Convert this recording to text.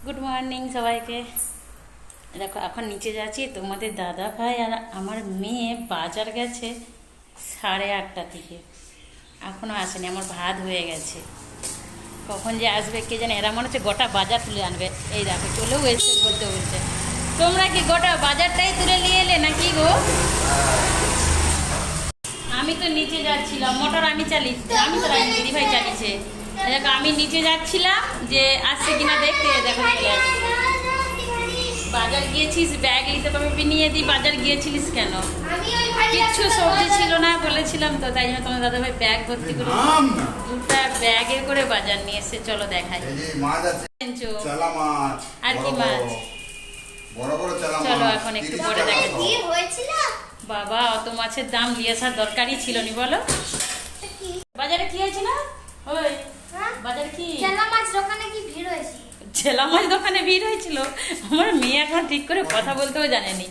Good morning সবাইকে। দেখো এখন নিচে যাচ্ছি, তোমাদের দাদা ভাই আর আমার মেয়ে বাজার গেছে 8:30 থেকে, এখনও আসেনি। আমার ভাত হয়ে গেছে, কখন যে আসবে কে জানে। এরা মনে হচ্ছে গোটা বাজার তুলে আনবে। এই দেখো চলেও এসছে বলতে বলতে। তোমরা কি গোটা বাজারটাই তুলে নিয়ে এলে নাকি গো? আমি তো নিচে যাচ্ছিলাম, মোটর আমি চালিয়েছি, আমি তো দিদি ভাই চালিয়েছে। দেখো আমি নিচে যাচ্ছিলাম যে আসছে কিনা দেখতে, দেখো চলে আসছে। বাজার গিয়েছিস, ব্যাগ নিতে পারবি, নিয়ে দিই। বাজার গিয়েছিলিস কেন? কিচ্ছু সবজি ছিল না বলেছিলাম তো, তাই জন্য তোমার দাদা ভাই ব্যাগ ভর্তি করে দুটা ব্যাগে করে বাজার নিয়ে এসে। চলো দেখাই আর কি মাছ। চলো এখন একটু পরে দেখাচ্ছি। বাবা অত মাছের দাম নিয়ে আসার দরকারই ছিল নি, বলো। বাজারে কি হয়েছে না? ওই বাজারে কি চেলা মাছ দোকানে কি ভিড় হয়েছে? ছেলা মাছ দোকানে ভিড় হয়েছিল? আমার মেয়ে এখন ঠিক করে কথা বলতেও জানেনি।